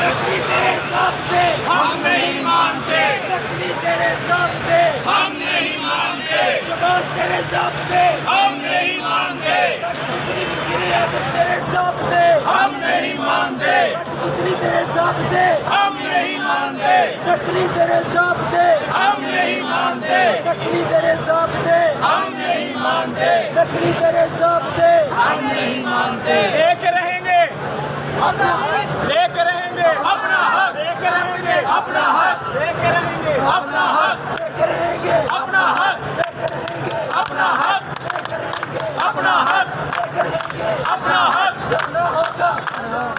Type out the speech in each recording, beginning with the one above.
नकली तेरे ज़ाब्ते हम नहीं मानते, नकली तेरे ज़ाब्ते हम नहीं मानते, शहबाज तेरे ज़ाब्ते हम नहीं मानते, कठपुतली वज़ीर-ए-आज़म तेरे ज़ाब्ते हम नहीं मानते, कठपुतली तेरे ज़ाब्ते हम नहीं मानते, नकली तेरे ज़ाब्ते हम नहीं मानते, नकली तेरे ज़ाब्ते हम नहीं मानते, नकली तेरे ज़ाब्ते हम नहीं मानते। लेके रहेंगे अपना हक, लेके रहेंगे अपना हक, लेके रहेंगे अपना हक, लेके रहेंगे अपना हक लेकर रहेंगे, अपना हक लेकर रहेंगे, अपना हक लेकर रहेंगे, अपना हक लेकर रहेंगे, अपना हक करना होगा,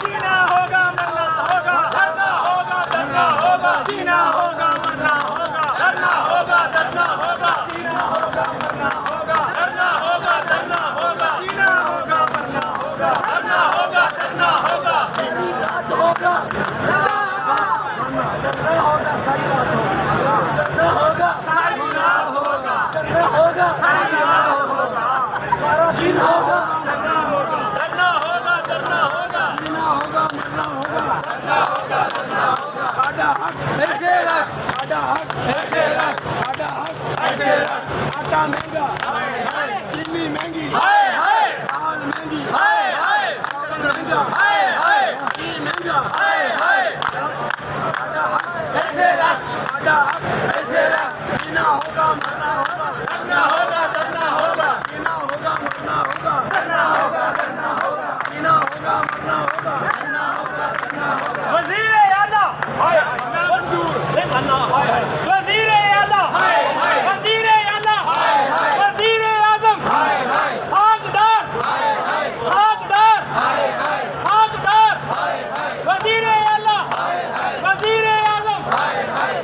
जीना होगा मरना होगा, करना होगा, करना होगा जीना होगा मरना होगा, करना होगा, करना होगा जीना होगा, मरना होगा, करना होगा करना होगा जीना होगा मरना होगा, करना होगा, करना होगा, सारी रात होगा, करना होगा, सारी रात होगा, करना होगा, सारी रात होगा, करना होगा, सारी रात होगा, सारा दिन होगा, करना होगा करना होगा, करना होगा, जीना होगा, मरना होगा, करना होगा, करना होगा, साडा हक लेके रख, साडा हक लेके रख, साडा हक लेके रख, आटा महंगा, चीनी महंगी, दाल महंगी, चावल महंगा, घी महंगा, साडा हक लेके रख, साडा हक लेके रख, जीना होगा, मरना होगा, करना होगा, करना होगा, जीना होगा, मरना होगा, करना होगा, करना होगा, जीना होगा, मरना होगा, करना होगा, करना होगा, वज़ीर-ए आला हाय मंजूर नहीं मरना हाय हाय वज़ीर-ए आला हाय हाय वज़ीर-ए आला हाय हाय वज़ीर-ए-आज़म हाय हाय खाकदार हाय हाय खाकदार हाय हाय खाकदार हाय हाय वज़ीर-ए आला हाय हाय वज़ीर-ए-आज़म हाय हाय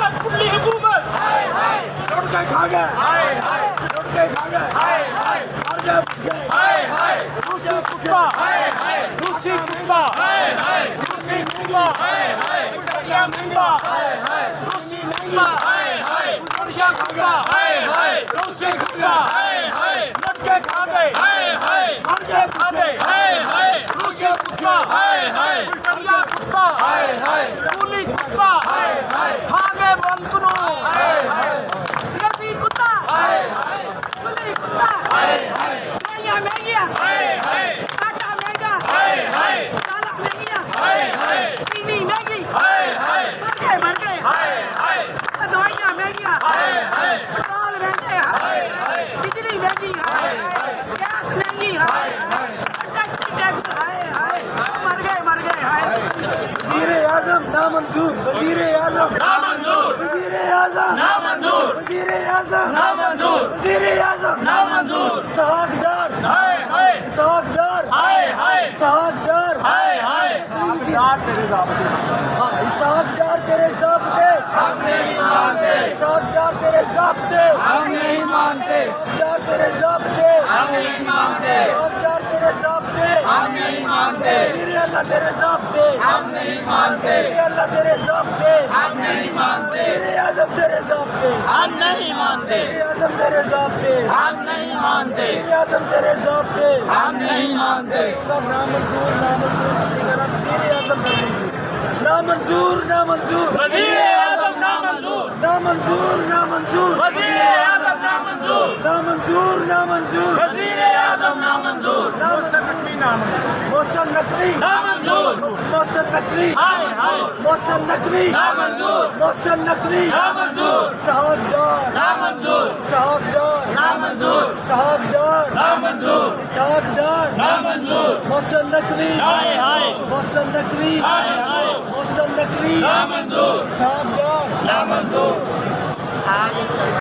कठपुतली हुकूमत हाय हाय लुट के खा गए, हाय हाय लुट के खा गए, हाय हाय मर गए, हाय हाय रूसी कुत्ता हाय हाय रूसी कुत्ता हाय हाय रूसी कुत्ता हाय हाय बुढ़िया महंगा हाय हाय रूसी महंगा हाय हाय बुढ़िया महंगा हाय हाय रूसी कुत्ता हाय हाय लटके खा गए हाय हाय मर गए खा गए हाय हाय रूसी कुत्ता हाय हाय बुढ़िया कुत्ता हाय हाय कूली कुत्ता हाय हाय भागे बंद करो हाय हाय रफी कुत्ता हाय हाय कुली कुत्ता हाय हाय दवाइयाँ महंगियाँ हाय हाय आटा महंगा हाय हाय दालें महंगियाँ हाय हाय चीनी महंगी हाय हाय मर गए हाय हाय दवाइयाँ महंगियाँ हाय हाय पेट्रोल महंगे बिजली महंगी गैस महंगी टैक्स मर गए वज़ीर-ए-आज़म नामंजूर, वज़ीर-ए-आज़म नामंजूर वज़ीर-ए-आज़म नामंजूर वज़ीर-ए-आज़म नामंजूर वज़ीर-ए-आज़म नामंजूर इसहाक डार, हाय हाय इसहाक डार, हाय हाय इसहाक डार, हाय हाय हाँ, इसहाक डार तेरे ज़ाब्ते हम नहीं मानते, इसहाक डार तेरे ज़ाब्ते हम नहीं मानते, इसहाक डार तेरे ज़ाब्ते हम नहीं मानते, इसहाक डार तेरे ज़ाब्ते हम नहीं मानते, वज़ीर-ए-आला तेरे ज़ाब्ते हम नहीं मानते, वज़ीर-ए-आला तेरे ज़ाब्ते हम नहीं मानते, वज़ीर-ए-आज़म तेरे ज़ाब्ते हम नहीं मानते वज़ीर-ए-आज़म तेरे ज़ाब्ते हम नहीं मानते वज़ीर-ए-आज़म तेरे ज़ाब्ते हम नहीं मानते नामंजूर, नामंजूर, किसी का नाम वज़ीर-ए-आज़म नामंजूर, नामंजूर, वज़ीर-ए-आज़म नामंजूर नामंजूर, नामंजूर, वज़ीर-ए-आज़म नामंजूर नामंजूर, नामंजूर, वज़ीर-ए-आज़म नामंजूर मोहसिन नकवी, नामंजूर मोहसिन नकवी, हाय हाय मोहसिन नकवी, नामंजूर मोहसिन नकवी, नामंजूर इसहाक डार, नामंजूर इसहाक डार, नामंजूर इसहाक डार, नामंजूर इसहाक डार, नामंजूर मोहसिन नकवी, हाय हाय मोहसिन नकवी, हाय हाय मोहसिन नकवी, नामंजूर इसहाक डार, नामंजूर